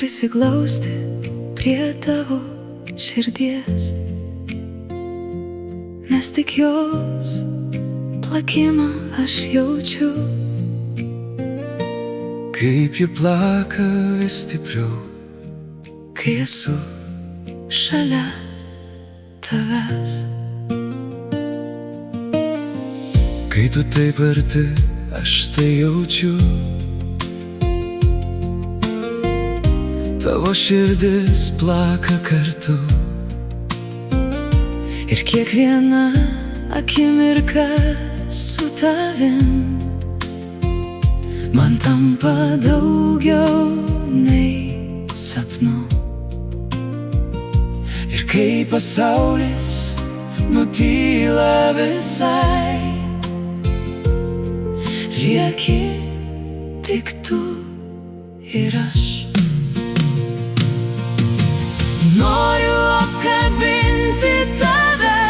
prisiglausti prie tavo širdies, nes tik jos plakimą aš jaučiu. Kaip ji plaka vis stipriau, kai esu šalia tavęs. kai tu taip arti, aš tai jaučiu. Tavo širdis plaka kartu, ir kiekviena akimirka su tavim man tampa daugiau nei sapnu. ir kai pasaulis nutyla visai, lieki tik tu ir aš. Noriu apkabinti tave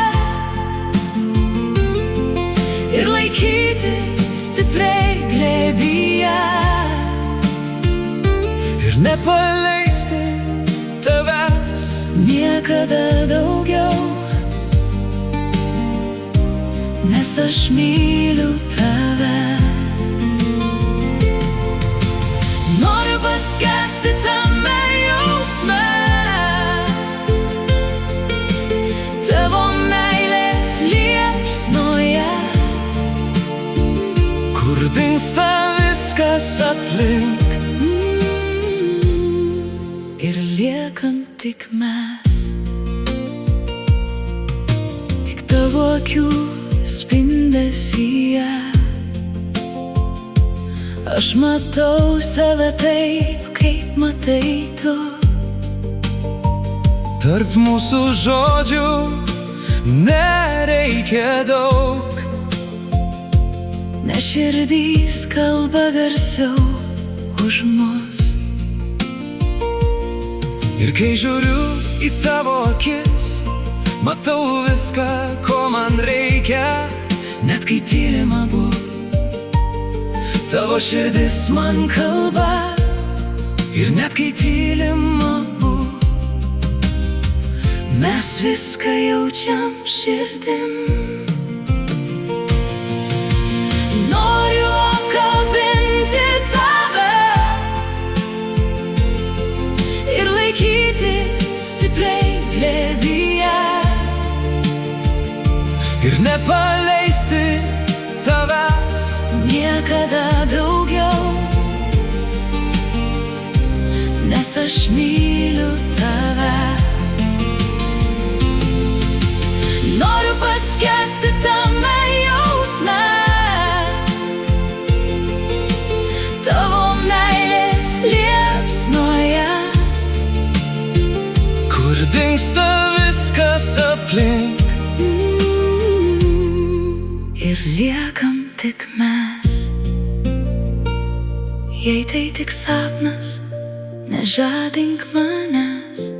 ir laikyti stipriai glėbyje, ir nepaleisti tavęs niekada daugiau, nes aš myliu tave. Noriu paskęsti tame jausme, tavo meilės liepsnoje, kur dingsta viskas aplink, ir liekam tik mes, tik tavo akių spindesyje. Aš matau save taip, kaip matai tu. tarp mūsų žodžių nereikia daug, nes širdys kalba garsiau už mus. ir kai žiūriu į tavo akis, matau viską, ko man reikia, Net kai tylima buvo, tavo širdis man kalba, ir net kai tylima buvo, mes viską jaučiam širdim. Noriu apkabinti tave ir laikyti stipriai glėbyje, ir nepaleisti tavęs niekada daugiau, nes aš myliu tave. Noriu paskęsti tame jausme, tavo meilės liepsnoje, kur dingsta viskas aplink, ir liekam tik mes. Jei tai tik sapnas, nežadink manęs,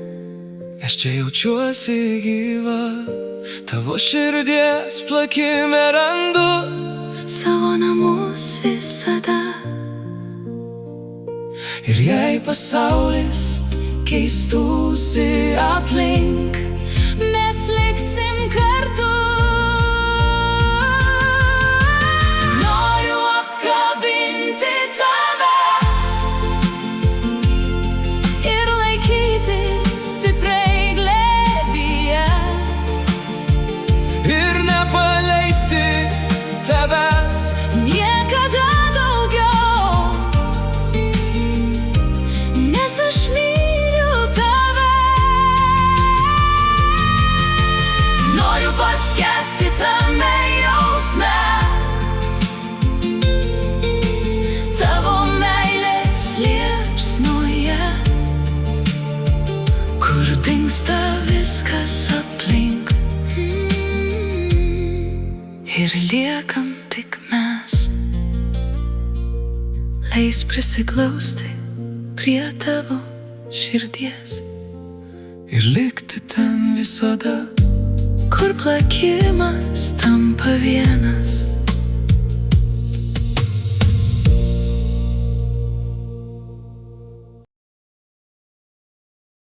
aš čia jaučiuosi gyva, tavo širdies plakime randu savo namus visada. ir jei pasaulis keistųsi aplink, mes liksim kartu. Noriu apkabinti tave ir laikyti stipriai glėbyje, ir nepaleisti tavęs niekada daugiau, nes aš myliu tave. Noriu paskęsti tame jausme, tavo meilės liepsnoje, kur dingsta viskas aplink, ir liekam tik mes. Leis prisiglausti prie tavo širdies, ir likti ten visada, kur plakimas tampa vienas.